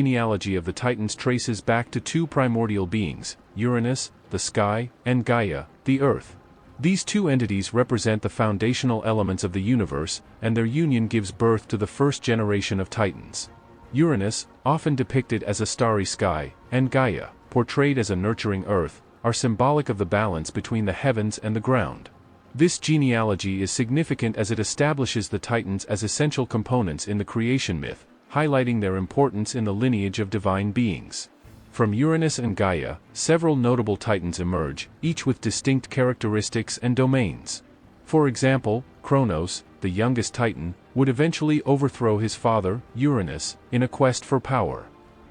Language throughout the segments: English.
genealogy of the Titans traces back to two primordial beings, Uranus, the sky, and Gaia, the earth. These two entities represent the foundational elements of the universe, and their union gives birth to the first generation of Titans. Uranus, often depicted as a starry sky, and Gaia, portrayed as a nurturing earth, are symbolic of the balance between the heavens and the ground. This genealogy is significant as it establishes the Titans as essential components in the creation myth, highlighting their importance in the lineage of divine beings. From Uranus and Gaia, several notable Titans emerge, each with distinct characteristics and domains. For example, Kronos, the youngest Titan, would eventually overthrow his father, Uranus, in a quest for power.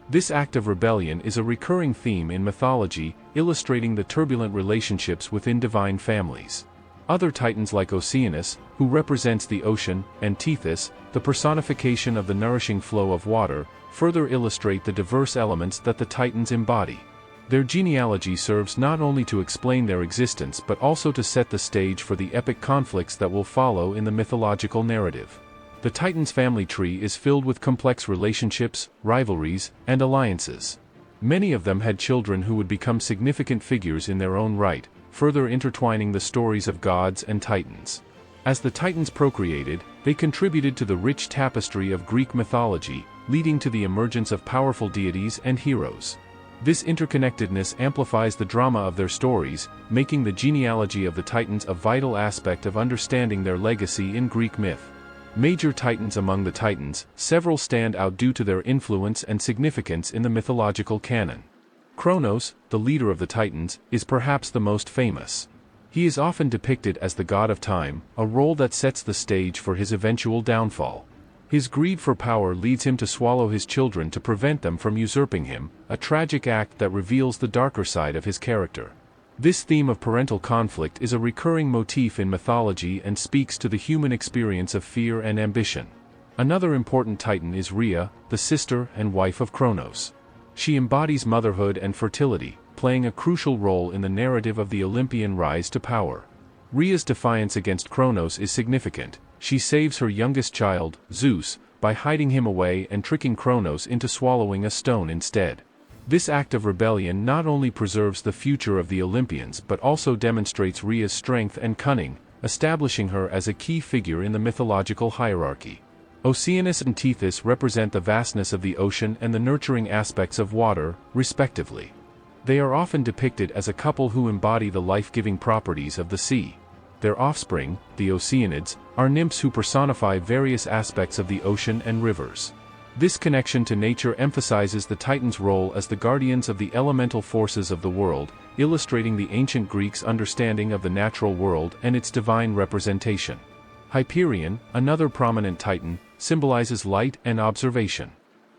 This act of rebellion is a recurring theme in mythology, illustrating the turbulent relationships within divine families. Other Titans like Oceanus, who represents the ocean, and Tethys, the personification of the nourishing flow of water, further illustrate the diverse elements that the Titans embody. Their genealogy serves not only to explain their existence but also to set the stage for the epic conflicts that will follow in the mythological narrative. The Titans' family tree is filled with complex relationships, rivalries, and alliances. Many of them had children who would become significant figures in their own right, further intertwining the stories of gods and Titans. As the Titans procreated, they contributed to the rich tapestry of Greek mythology, leading to the emergence of powerful deities and heroes. This interconnectedness amplifies the drama of their stories, making the genealogy of the Titans a vital aspect of understanding their legacy in Greek myth. Major Titans among the Titans, several stand out due to their influence and significance in the mythological canon. Kronos, the leader of the Titans, is perhaps the most famous. He is often depicted as the god of time, a role that sets the stage for his eventual downfall. His greed for power leads him to swallow his children to prevent them from usurping him, a tragic act that reveals the darker side of his character. This theme of parental conflict is a recurring motif in mythology and speaks to the human experience of fear and ambition. Another important Titan is Rhea, the sister and wife of Kronos. She embodies motherhood and fertility, playing a crucial role in the narrative of the Olympian rise to power. Rhea's defiance against Kronos is significant. She saves her youngest child, Zeus, by hiding him away and tricking Kronos into swallowing a stone instead. This act of rebellion not only preserves the future of the Olympians but also demonstrates Rhea's strength and cunning, establishing her as a key figure in the mythological hierarchy. Oceanus and Tethys represent the vastness of the ocean and the nurturing aspects of water, respectively. They are often depicted as a couple who embody the life-giving properties of the sea. Their offspring, the Oceanids, are nymphs who personify various aspects of the ocean and rivers. This connection to nature emphasizes the Titans' role as the guardians of the elemental forces of the world, illustrating the ancient Greeks' understanding of the natural world and its divine representation. Hyperion, another prominent Titan, symbolizes light and observation.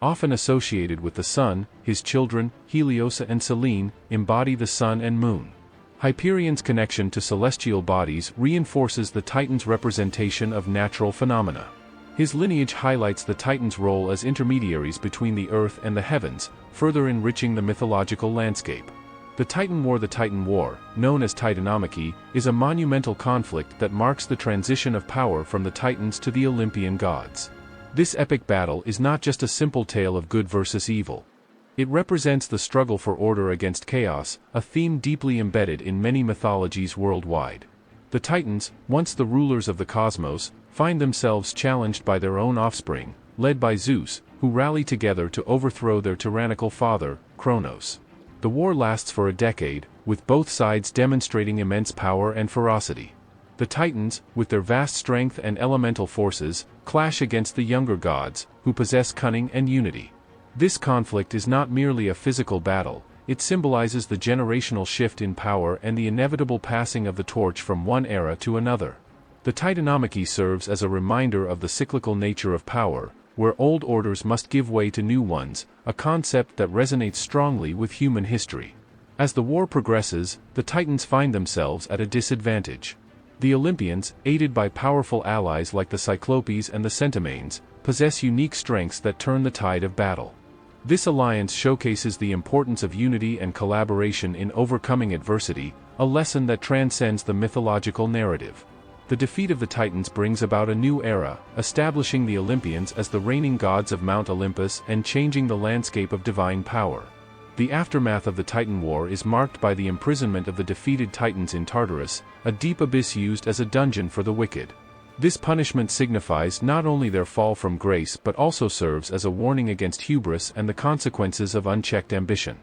Often associated with the sun, his children, Helios and Selene, embody the sun and moon. Hyperion's connection to celestial bodies reinforces the Titan's representation of natural phenomena. His lineage highlights the Titans' role as intermediaries between the earth and the heavens, further enriching the mythological landscape. The Titan War, known as Titanomachy, is a monumental conflict that marks the transition of power from the Titans to the Olympian gods. This epic battle is not just a simple tale of good versus evil. It represents the struggle for order against chaos, a theme deeply embedded in many mythologies worldwide. The Titans, once the rulers of the cosmos, find themselves challenged by their own offspring, led by Zeus, who rally together to overthrow their tyrannical father, Kronos. The war lasts for a decade, with both sides demonstrating immense power and ferocity. The Titans, with their vast strength and elemental forces, clash against the younger gods, who possess cunning and unity. This conflict is not merely a physical battle, it symbolizes the generational shift in power and the inevitable passing of the torch from one era to another. The Titanomachy serves as a reminder of the cyclical nature of power, where old orders must give way to new ones, a concept that resonates strongly with human history. As the war progresses, the Titans find themselves at a disadvantage. The Olympians, aided by powerful allies like the Cyclopes and the Centaurs, possess unique strengths that turn the tide of battle. This alliance showcases the importance of unity and collaboration in overcoming adversity, a lesson that transcends the mythological narrative. The defeat of the Titans brings about a new era, establishing the Olympians as the reigning gods of Mount Olympus and changing the landscape of divine power. The aftermath of the Titan War is marked by the imprisonment of the defeated Titans in Tartarus, a deep abyss used as a dungeon for the wicked. This punishment signifies not only their fall from grace but also serves as a warning against hubris and the consequences of unchecked ambition.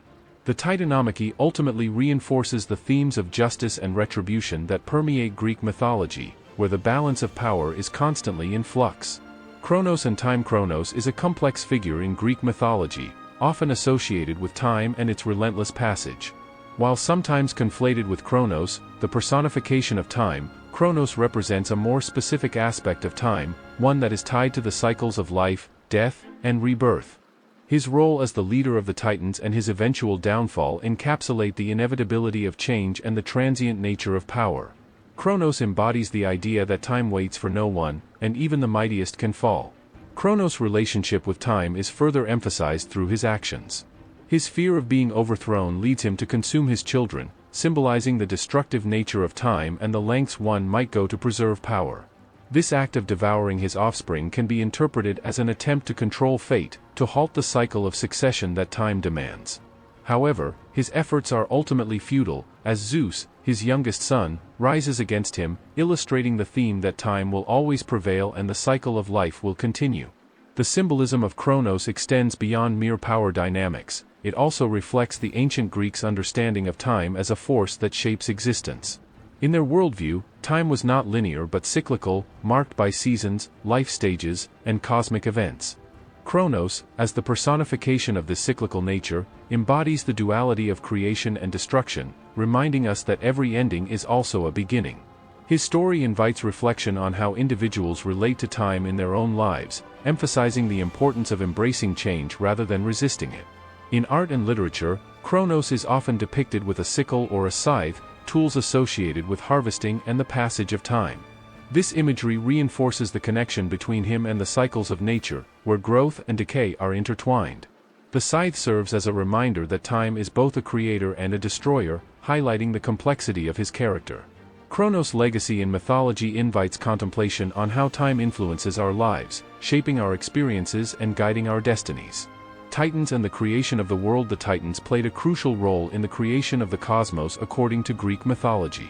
The Titanomachy ultimately reinforces the themes of justice and retribution that permeate Greek mythology, where the balance of power is constantly in flux. Kronos and Time. Kronos is a complex figure in Greek mythology, often associated with time and its relentless passage. While sometimes conflated with Kronos, the personification of time, Kronos represents a more specific aspect of time, one that is tied to the cycles of life, death, and rebirth. His role as the leader of the Titans and his eventual downfall encapsulate the inevitability of change and the transient nature of power. Kronos embodies the idea that time waits for no one, and even the mightiest can fall. Kronos' relationship with time is further emphasized through his actions. His fear of being overthrown leads him to consume his children, symbolizing the destructive nature of time and the lengths one might go to preserve power. This act of devouring his offspring can be interpreted as an attempt to control fate, to halt the cycle of succession that time demands. However, his efforts are ultimately futile, as Zeus, his youngest son, rises against him, illustrating the theme that time will always prevail and the cycle of life will continue. The symbolism of Kronos extends beyond mere power dynamics. It also reflects the ancient Greeks' understanding of time as a force that shapes existence. In their worldview, time was not linear but cyclical, marked by seasons, life stages, and cosmic events. Kronos, as the personification of this cyclical nature, embodies the duality of creation and destruction, reminding us that every ending is also a beginning. His story invites reflection on how individuals relate to time in their own lives, emphasizing the importance of embracing change rather than resisting it. In art and literature, Kronos is often depicted with a sickle or a scythe, tools associated with harvesting and the passage of time. This imagery reinforces the connection between him and the cycles of nature, where growth and decay are intertwined. The scythe serves as a reminder that time is both a creator and a destroyer, highlighting the complexity of his character. Kronos' legacy in mythology invites contemplation on how time influences our lives, shaping our experiences and guiding our destinies. Titans and the creation of the world. The Titans played a crucial role in the creation of the cosmos according to Greek mythology.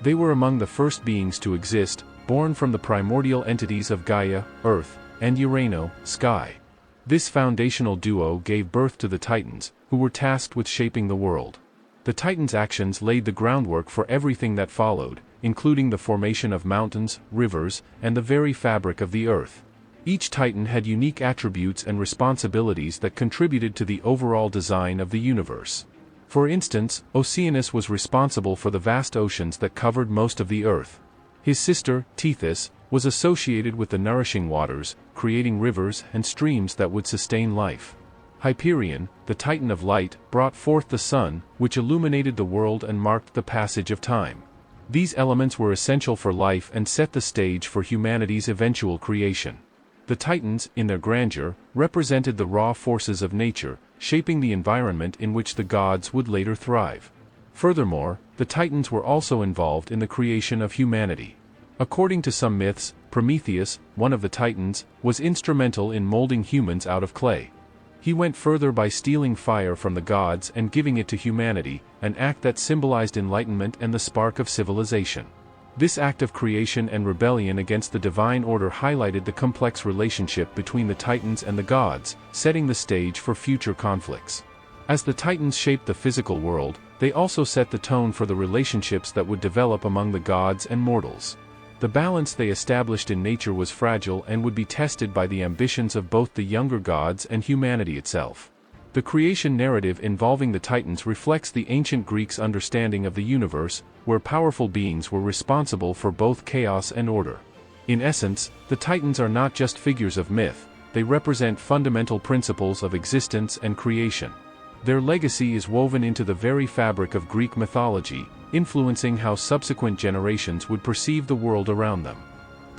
They were among the first beings to exist, born from the primordial entities of Gaia, Earth, and Uranus, Sky. This foundational duo gave birth to the Titans, who were tasked with shaping the world. The Titans' actions laid the groundwork for everything that followed, including the formation of mountains, rivers, and the very fabric of the Earth. Each Titan had unique attributes and responsibilities that contributed to the overall design of the universe. For instance, Oceanus was responsible for the vast oceans that covered most of the Earth. His sister, Tethys, was associated with the nourishing waters, creating rivers and streams that would sustain life. Hyperion, the Titan of light, brought forth the sun, which illuminated the world and marked the passage of time. These elements were essential for life and set the stage for humanity's eventual creation. The Titans, in their grandeur, represented the raw forces of nature, shaping the environment in which the gods would later thrive. Furthermore, the Titans were also involved in the creation of humanity. According to some myths, Prometheus, one of the Titans, was instrumental in molding humans out of clay. He went further by stealing fire from the gods and giving it to humanity, an act that symbolized enlightenment and the spark of civilization. This act of creation and rebellion against the divine order highlighted the complex relationship between the Titans and the gods, setting the stage for future conflicts. As the Titans shaped the physical world, they also set the tone for the relationships that would develop among the gods and mortals. The balance they established in nature was fragile and would be tested by the ambitions of both the younger gods and humanity itself. The creation narrative involving the Titans reflects the ancient Greeks' understanding of the universe, where powerful beings were responsible for both chaos and order. In essence, the Titans are not just figures of myth, they represent fundamental principles of existence and creation. Their legacy is woven into the very fabric of Greek mythology, influencing how subsequent generations would perceive the world around them.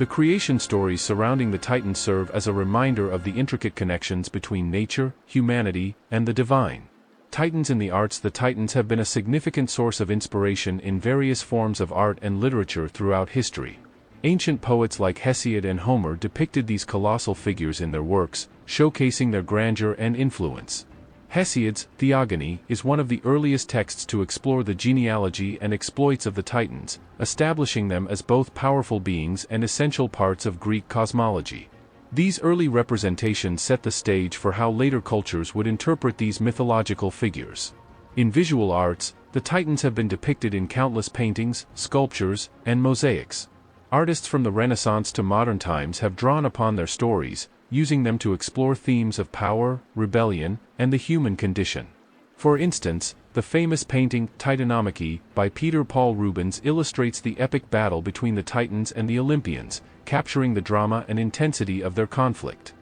The creation stories surrounding the Titans serve as a reminder of the intricate connections between nature, humanity, and the divine. Titans in the arts. The Titans have been a significant source of inspiration in various forms of art and literature throughout history. Ancient poets like Hesiod and Homer depicted these colossal figures in their works, showcasing their grandeur and influence. Hesiod's Theogony is one of the earliest texts to explore the genealogy and exploits of the Titans, establishing them as both powerful beings and essential parts of Greek cosmology. These early representations set the stage for how later cultures would interpret these mythological figures. In visual arts, the Titans have been depicted in countless paintings, sculptures, and mosaics. Artists from the Renaissance to modern times have drawn upon their stories, using them to explore themes of power, rebellion, and the human condition. For instance, the famous painting Titanomachy by Peter Paul Rubens illustrates the epic battle between the Titans and the Olympians, capturing the drama and intensity of their conflict.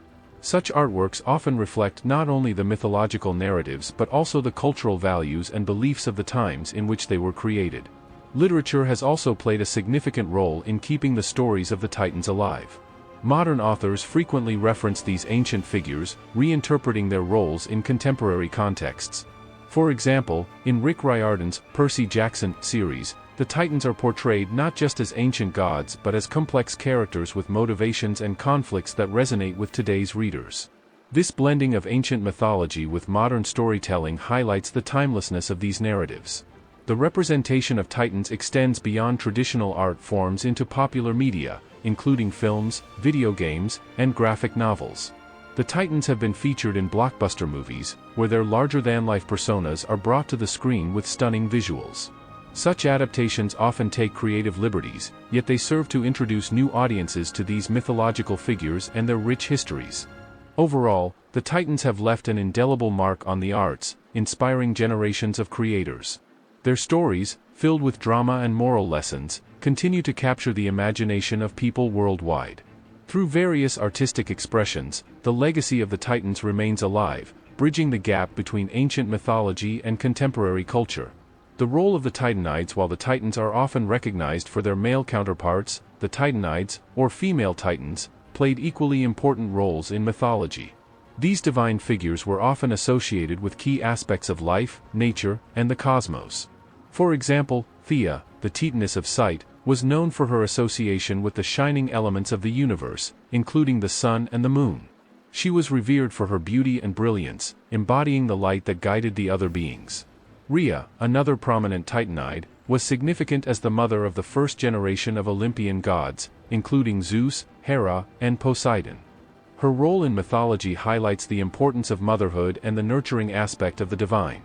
Such artworks often reflect not only the mythological narratives but also the cultural values and beliefs of the times in which they were created. Literature has also played a significant role in keeping the stories of the Titans alive. Modern authors frequently reference these ancient figures, reinterpreting their roles in contemporary contexts. For example, in Rick Riordan's Percy Jackson series, the Titans are portrayed not just as ancient gods but as complex characters with motivations and conflicts that resonate with today's readers. This blending of ancient mythology with modern storytelling highlights the timelessness of these narratives. The representation of Titans extends beyond traditional art forms into popular media, including films, video games, and graphic novels. The Titans have been featured in blockbuster movies, where their larger-than-life personas are brought to the screen with stunning visuals. Such adaptations often take creative liberties, yet they serve to introduce new audiences to these mythological figures and their rich histories. Overall, the Titans have left an indelible mark on the arts, inspiring generations of creators. Their stories, filled with drama and moral lessons, continue to capture the imagination of people worldwide. Through various artistic expressions, the legacy of the Titans remains alive, bridging the gap between ancient mythology and contemporary culture. The role of the Titanides. While the Titans are often recognized for their male counterparts, the Titanides, or female Titans, played equally important roles in mythology. These divine figures were often associated with key aspects of life, nature, and the cosmos. For example, Theia, the Titaness of sight, was known for her association with the shining elements of the universe, including the sun and the moon. She was revered for her beauty and brilliance, embodying the light that guided the other beings. Rhea, another prominent Titanide, was significant as the mother of the first generation of Olympian gods, including Zeus, Hera, and Poseidon. Her role in mythology highlights the importance of motherhood and the nurturing aspect of the divine.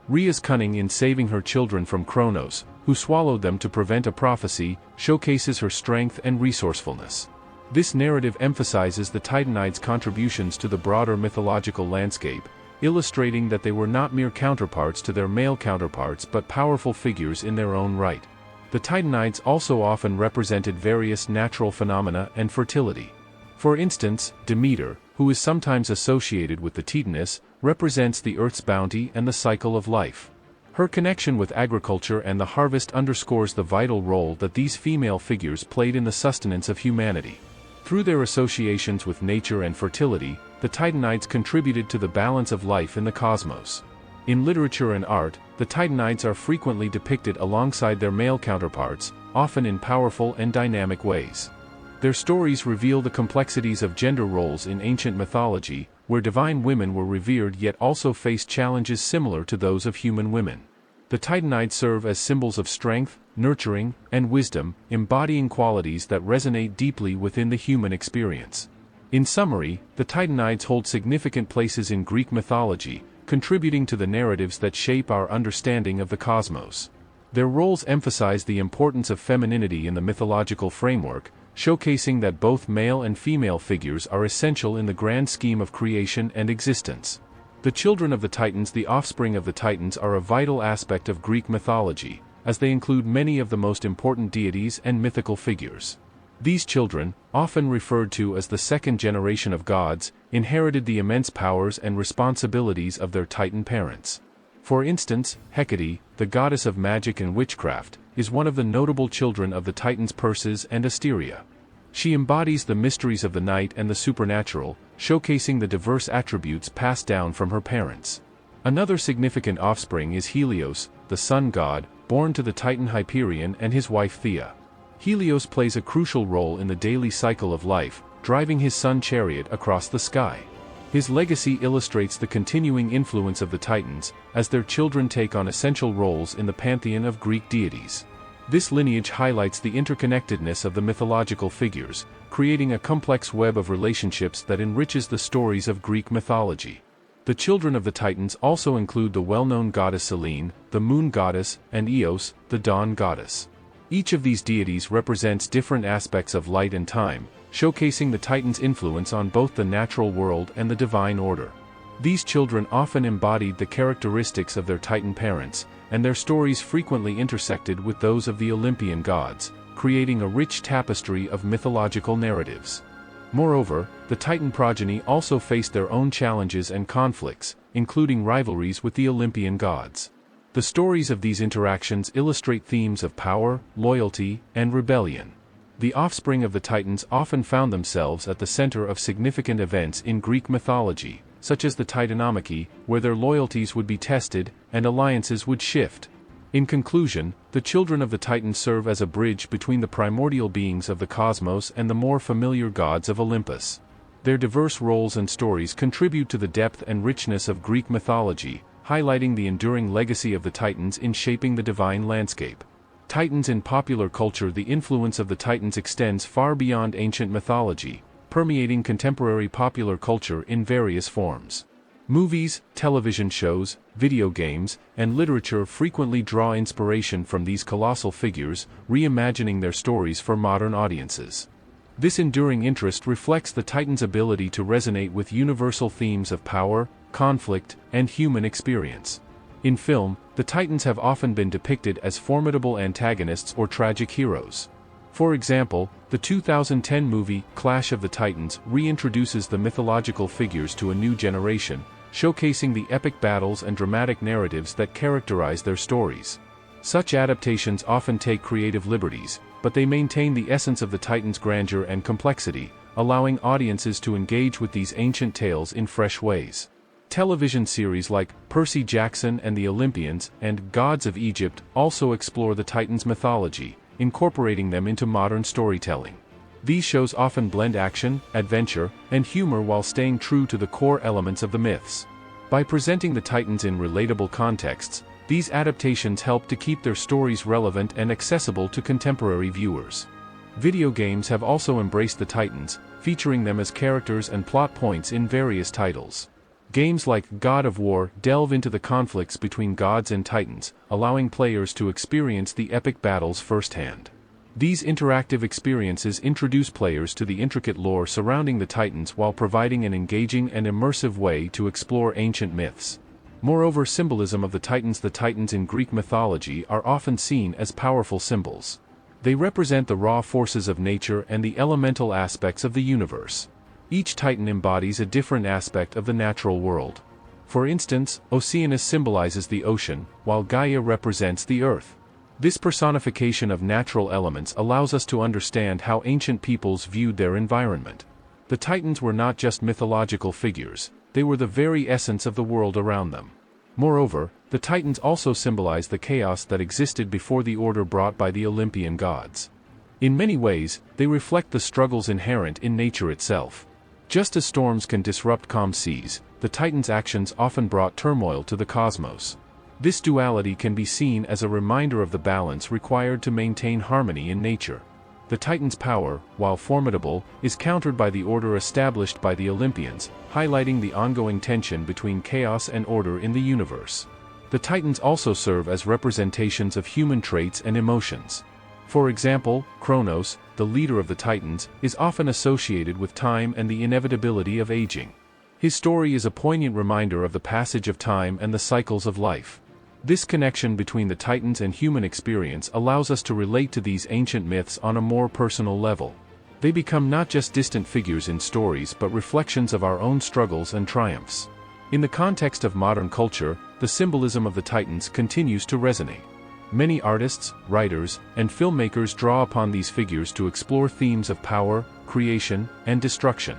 Rhea's cunning in saving her children from Kronos, who swallowed them to prevent a prophecy, showcases her strength and resourcefulness. This narrative emphasizes the Titanides' contributions to the broader mythological landscape, illustrating that they were not mere counterparts to their male counterparts but powerful figures in their own right. The Titanides also often represented various natural phenomena and fertility. For instance, Demeter, who is sometimes associated with the Titaness, represents the earth's bounty and the cycle of life. Her connection with agriculture and the harvest underscores the vital role that these female figures played in the sustenance of humanity. Through their associations with nature and fertility, the Titanides contributed to the balance of life in the cosmos. In literature and art, the Titanides are frequently depicted alongside their male counterparts, often in powerful and dynamic ways. Their stories reveal the complexities of gender roles in ancient mythology, where divine women were revered yet also faced challenges similar to those of human women. The Titanides serve as symbols of strength, nurturing, and wisdom, embodying qualities that resonate deeply within the human experience. In summary, the Titanides hold significant places in Greek mythology, contributing to the narratives that shape our understanding of the cosmos. Their roles emphasize the importance of femininity in the mythological framework, showcasing that both male and female figures are essential in the grand scheme of creation and existence. The children of the Titans, the offspring of the Titans, are a vital aspect of Greek mythology, as they include many of the most important deities and mythical figures. These children, often referred to as the second generation of gods, inherited the immense powers and responsibilities of their Titan parents. For instance, Hecate, the goddess of magic and witchcraft, is one of the notable children of the Titans Perses and Asteria. She embodies the mysteries of the night and the supernatural, showcasing the diverse attributes passed down from her parents. Another significant offspring is Helios, the sun god, born to the Titan Hyperion and his wife Theia. Helios plays a crucial role in the daily cycle of life, driving his sun chariot across the sky. His legacy illustrates the continuing influence of the Titans, as their children take on essential roles in the pantheon of Greek deities. This lineage highlights the interconnectedness of the mythological figures, creating a complex web of relationships that enriches the stories of Greek mythology. The children of the Titans also include the well-known goddess Selene, the moon goddess, and Eos, the dawn goddess. Each of these deities represents different aspects of light and time, showcasing the Titans' influence on both the natural world and the divine order. These children often embodied the characteristics of their Titan parents, and their stories frequently intersected with those of the Olympian gods, creating a rich tapestry of mythological narratives. Moreover, the Titan progeny also faced their own challenges and conflicts, including rivalries with the Olympian gods. The stories of these interactions illustrate themes of power, loyalty, and rebellion. The offspring of the Titans often found themselves at the center of significant events in Greek mythology, such as the Titanomachy, where their loyalties would be tested and alliances would shift. In conclusion, the children of the Titans serve as a bridge between the primordial beings of the cosmos and the more familiar gods of Olympus. Their diverse roles and stories contribute to the depth and richness of Greek mythology, highlighting the enduring legacy of the Titans in shaping the divine landscape. Titans in popular culture. The influence of the Titans extends far beyond ancient mythology, permeating contemporary popular culture in various forms. Movies, television shows, video games, and literature frequently draw inspiration from these colossal figures, reimagining their stories for modern audiences. This enduring interest reflects the Titans' ability to resonate with universal themes of power, conflict, and human experience. In film, the Titans have often been depicted as formidable antagonists or tragic heroes. For example, the 2010 movie Clash of the Titans reintroduces the mythological figures to a new generation, showcasing the epic battles and dramatic narratives that characterize their stories. Such adaptations often take creative liberties, but they maintain the essence of the Titans' grandeur and complexity, allowing audiences to engage with these ancient tales in fresh ways. Television series like Percy Jackson and the Olympians and Gods of Egypt also explore the Titans' mythology, incorporating them into modern storytelling. These shows often blend action, adventure, and humor while staying true to the core elements of the myths. By presenting the Titans in relatable contexts, these adaptations help to keep their stories relevant and accessible to contemporary viewers. Video games have also embraced the Titans, featuring them as characters and plot points in various titles. Games like God of War delve into the conflicts between gods and Titans, allowing players to experience the epic battles firsthand. These interactive experiences introduce players to the intricate lore surrounding the Titans while providing an engaging and immersive way to explore ancient myths. Moreover, symbolism of the Titans in Greek mythology are often seen as powerful symbols. They represent the raw forces of nature and the elemental aspects of the universe. Each Titan embodies a different aspect of the natural world. For instance, Oceanus symbolizes the ocean, while Gaia represents the earth. This personification of natural elements allows us to understand how ancient peoples viewed their environment. The Titans were not just mythological figures, they were the very essence of the world around them. Moreover, the Titans also symbolize the chaos that existed before the order brought by the Olympian gods. In many ways, they reflect the struggles inherent in nature itself. Just as storms can disrupt calm seas, the Titans' actions often brought turmoil to the cosmos. This duality can be seen as a reminder of the balance required to maintain harmony in nature. The Titans' power, while formidable, is countered by the order established by the Olympians, highlighting the ongoing tension between chaos and order in the universe. The Titans also serve as representations of human traits and emotions. For example, Kronos, the leader of the Titans, is often associated with time and the inevitability of aging. His story is a poignant reminder of the passage of time and the cycles of life. This connection between the Titans and human experience allows us to relate to these ancient myths on a more personal level. They become not just distant figures in stories but reflections of our own struggles and triumphs. In the context of modern culture, the symbolism of the Titans continues to resonate. Many artists, writers, and filmmakers draw upon these figures to explore themes of power, creation, and destruction.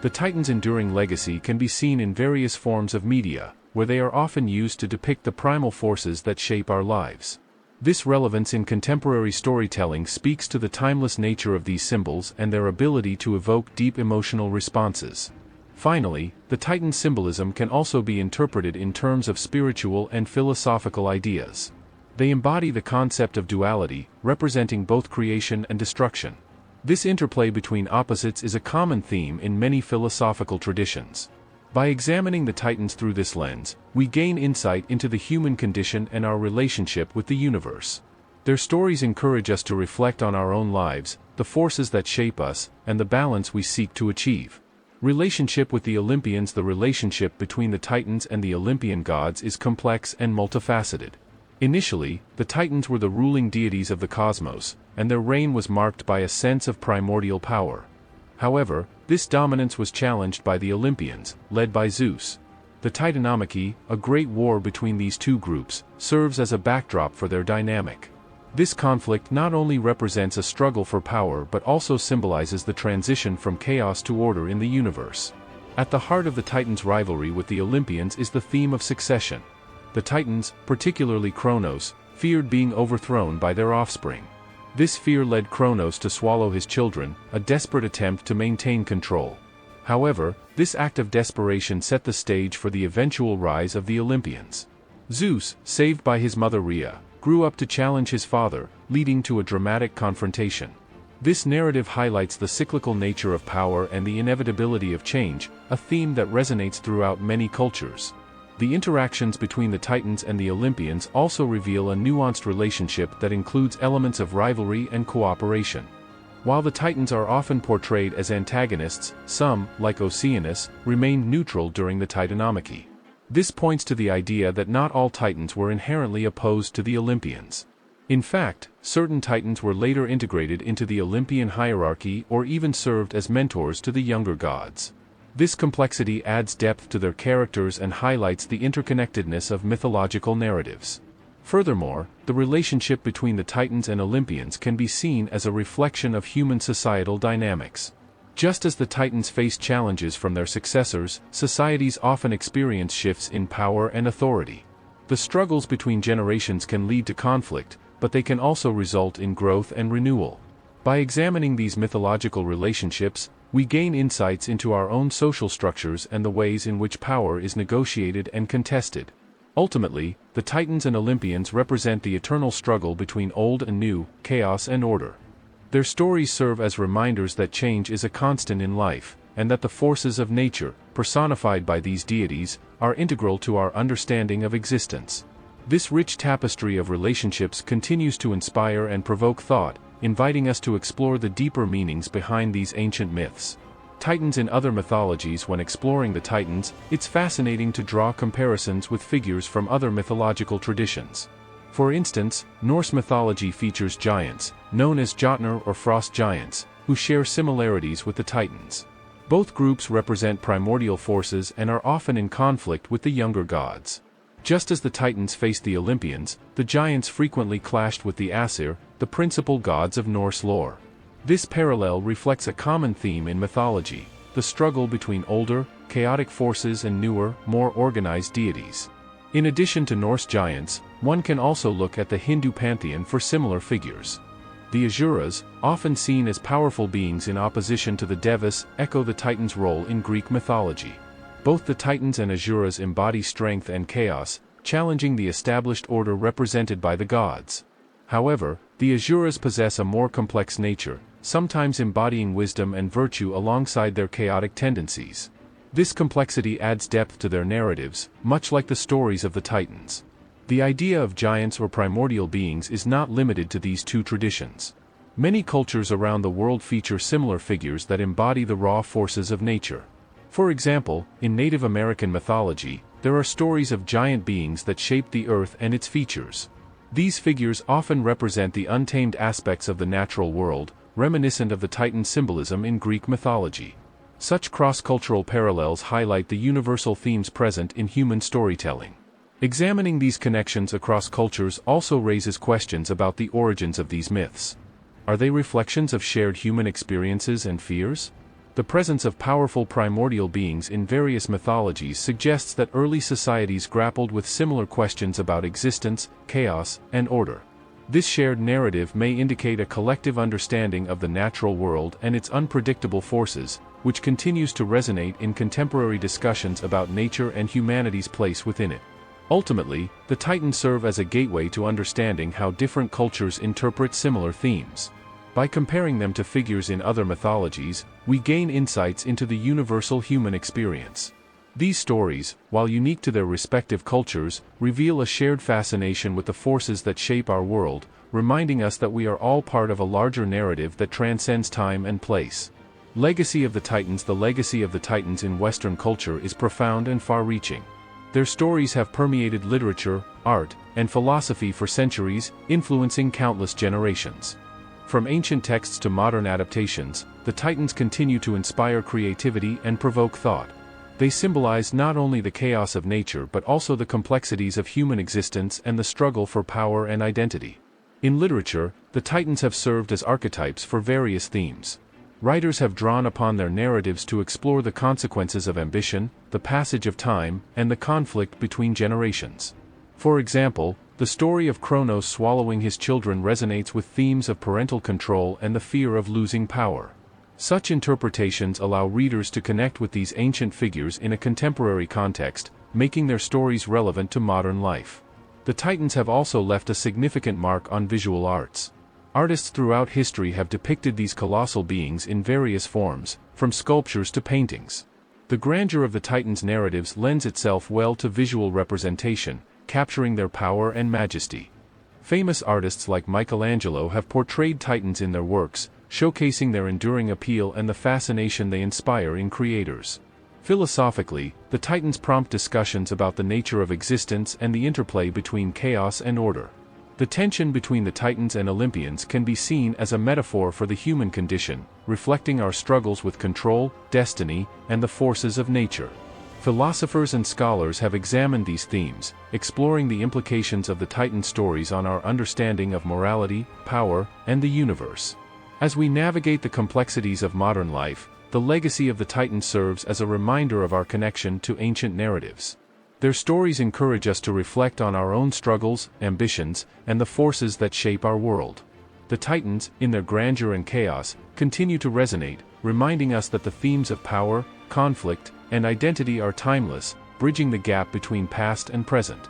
The Titans' enduring legacy can be seen in various forms of media, where they are often used to depict the primal forces that shape our lives. This relevance in contemporary storytelling speaks to the timeless nature of these symbols and their ability to evoke deep emotional responses. Finally, the Titan symbolism can also be interpreted in terms of spiritual and philosophical ideas. They embody the concept of duality, representing both creation and destruction. This interplay between opposites is a common theme in many philosophical traditions. By examining the Titans through this lens, we gain insight into the human condition and our relationship with the universe. Their stories encourage us to reflect on our own lives, the forces that shape us, and the balance we seek to achieve. Relationship with the Olympians. The relationship between the Titans and the Olympian gods is complex and multifaceted. Initially, the Titans were the ruling deities of the cosmos, and their reign was marked by a sense of primordial power. However, this dominance was challenged by the Olympians, led by Zeus. The Titanomachy, a great war between these two groups, serves as a backdrop for their dynamic. This conflict not only represents a struggle for power but also symbolizes the transition from chaos to order in the universe. At the heart of the Titans' rivalry with the Olympians is the theme of succession. The Titans, particularly Kronos, feared being overthrown by their offspring. This fear led Kronos to swallow his children, a desperate attempt to maintain control. However, this act of desperation set the stage for the eventual rise of the Olympians. Zeus, saved by his mother Rhea, grew up to challenge his father, leading to a dramatic confrontation. This narrative highlights the cyclical nature of power and the inevitability of change, a theme that resonates throughout many cultures. The interactions between the Titans and the Olympians also reveal a nuanced relationship that includes elements of rivalry and cooperation. While the Titans are often portrayed as antagonists, some, like Oceanus, remained neutral during the Titanomachy. This points to the idea that not all Titans were inherently opposed to the Olympians. In fact, certain Titans were later integrated into the Olympian hierarchy or even served as mentors to the younger gods. This complexity adds depth to their characters and highlights the interconnectedness of mythological narratives. Furthermore, the relationship between the Titans and Olympians can be seen as a reflection of human societal dynamics. Just as the Titans face challenges from their successors, societies often experience shifts in power and authority. The struggles between generations can lead to conflict, but they can also result in growth and renewal. By examining these mythological relationships, we gain insights into our own social structures and the ways in which power is negotiated and contested. Ultimately, the Titans and Olympians represent the eternal struggle between old and new, chaos and order. Their stories serve as reminders that change is a constant in life, and that the forces of nature, personified by these deities, are integral to our understanding of existence. This rich tapestry of relationships continues to inspire and provoke thought, inviting us to explore the deeper meanings behind these ancient myths. Titans in other mythologies. When exploring the Titans, it's fascinating to draw comparisons with figures from other mythological traditions. For instance, Norse mythology features giants, known as Jotnar or frost giants, who share similarities with the Titans. Both groups represent primordial forces and are often in conflict with the younger gods. Just as the Titans faced the Olympians, the giants frequently clashed with the Aesir, the principal gods of Norse lore. This parallel reflects a common theme in mythology: the struggle between older, chaotic forces and newer, more organized deities. In addition to Norse giants, one can also look at the Hindu pantheon for similar figures. The Asuras, often seen as powerful beings in opposition to the Devas, echo the Titans' role in Greek mythology. Both the Titans and Asuras embody strength and chaos, challenging the established order represented by the gods. However, the Asuras possess a more complex nature, sometimes embodying wisdom and virtue alongside their chaotic tendencies. This complexity adds depth to their narratives, much like the stories of the Titans. The idea of giants or primordial beings is not limited to these two traditions. Many cultures around the world feature similar figures that embody the raw forces of nature. For example, in Native American mythology, there are stories of giant beings that shape the earth and its features. These figures often represent the untamed aspects of the natural world, reminiscent of the Titan symbolism in Greek mythology. Such cross-cultural parallels highlight the universal themes present in human storytelling. Examining these connections across cultures also raises questions about the origins of these myths. Are they reflections of shared human experiences and fears? The presence of powerful primordial beings in various mythologies suggests that early societies grappled with similar questions about existence, chaos, and order. This shared narrative may indicate a collective understanding of the natural world and its unpredictable forces, which continues to resonate in contemporary discussions about nature and humanity's place within it. Ultimately, the Titans serve as a gateway to understanding how different cultures interpret similar themes. By comparing them to figures in other mythologies, we gain insights into the universal human experience. These stories, while unique to their respective cultures, reveal a shared fascination with the forces that shape our world, reminding us that we are all part of a larger narrative that transcends time and place. Legacy of the Titans. The legacy of the Titans in Western culture is profound and far-reaching. Their stories have permeated literature, art, and philosophy for centuries, influencing countless generations. From ancient texts to modern adaptations, the Titans continue to inspire creativity and provoke thought. They symbolize not only the chaos of nature but also the complexities of human existence and the struggle for power and identity. In literature, the Titans have served as archetypes for various themes. Writers have drawn upon their narratives to explore the consequences of ambition, the passage of time, and the conflict between generations. For example, the story of Kronos swallowing his children resonates with themes of parental control and the fear of losing power. Such interpretations allow readers to connect with these ancient figures in a contemporary context, making their stories relevant to modern life. The Titans have also left a significant mark on visual arts. Artists throughout history have depicted these colossal beings in various forms, from sculptures to paintings. The grandeur of the Titans' narratives lends itself well to visual representation, capturing their power and majesty. Famous artists like Michelangelo have portrayed Titans in their works, showcasing their enduring appeal and the fascination they inspire in creators. Philosophically, the Titans prompt discussions about the nature of existence and the interplay between chaos and order. The tension between the Titans and Olympians can be seen as a metaphor for the human condition, reflecting our struggles with control, destiny, and the forces of nature. Philosophers and scholars have examined these themes, exploring the implications of the Titan stories on our understanding of morality, power, and the universe. As we navigate the complexities of modern life, the legacy of the Titans serves as a reminder of our connection to ancient narratives. Their stories encourage us to reflect on our own struggles, ambitions, and the forces that shape our world. The Titans, in their grandeur and chaos, continue to resonate, reminding us that the themes of power, conflict, and identity are timeless, bridging the gap between past and present.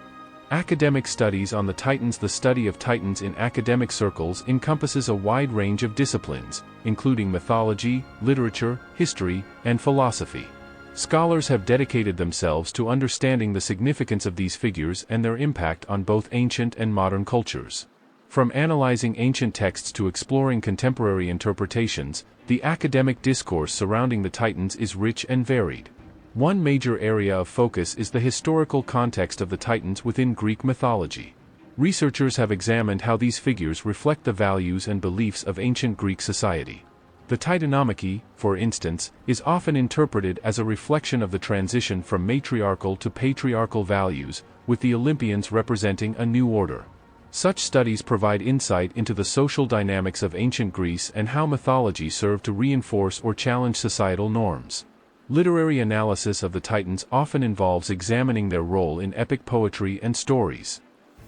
Academic studies on the Titans. The study of Titans in academic circles encompasses a wide range of disciplines, including mythology, literature, history, and philosophy. Scholars have dedicated themselves to understanding the significance of these figures and their impact on both ancient and modern cultures. From analyzing ancient texts to exploring contemporary interpretations, the academic discourse surrounding the Titans is rich and varied. One major area of focus is the historical context of the Titans within Greek mythology. Researchers have examined how these figures reflect the values and beliefs of ancient Greek society. The Titanomachy, for instance, is often interpreted as a reflection of the transition from matriarchal to patriarchal values, with the Olympians representing a new order. Such studies provide insight into the social dynamics of ancient Greece and how mythology served to reinforce or challenge societal norms. Literary analysis of the Titans often involves examining their role in epic poetry and stories.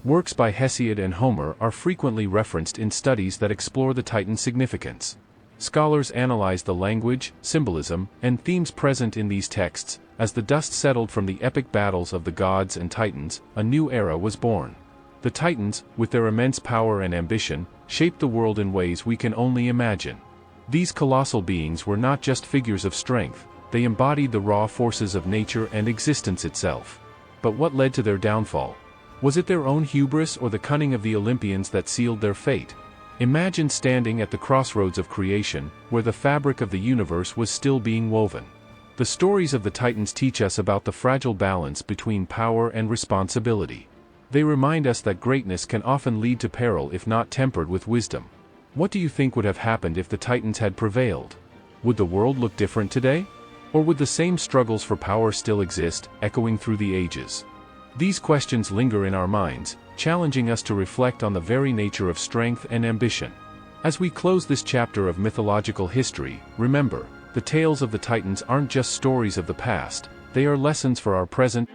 Works by Hesiod and Homer are frequently referenced in studies that explore the Titan's significance. Scholars analyze the language, symbolism, and themes present in these texts. As the dust settled from the epic battles of the gods and Titans, a new era was born. The Titans, with their immense power and ambition, shaped the world in ways we can only imagine. These colossal beings were not just figures of strength, they embodied the raw forces of nature and existence itself. But what led to their downfall? Was it their own hubris or the cunning of the Olympians that sealed their fate? Imagine standing at the crossroads of creation, where the fabric of the universe was still being woven. The stories of the Titans teach us about the fragile balance between power and responsibility. They remind us that greatness can often lead to peril if not tempered with wisdom. What do you think would have happened if the Titans had prevailed? Would the world look different today? Or would the same struggles for power still exist, echoing through the ages? These questions linger in our minds, challenging us to reflect on the very nature of strength and ambition. As we close this chapter of mythological history, remember, the tales of the Titans aren't just stories of the past, they are lessons for our present.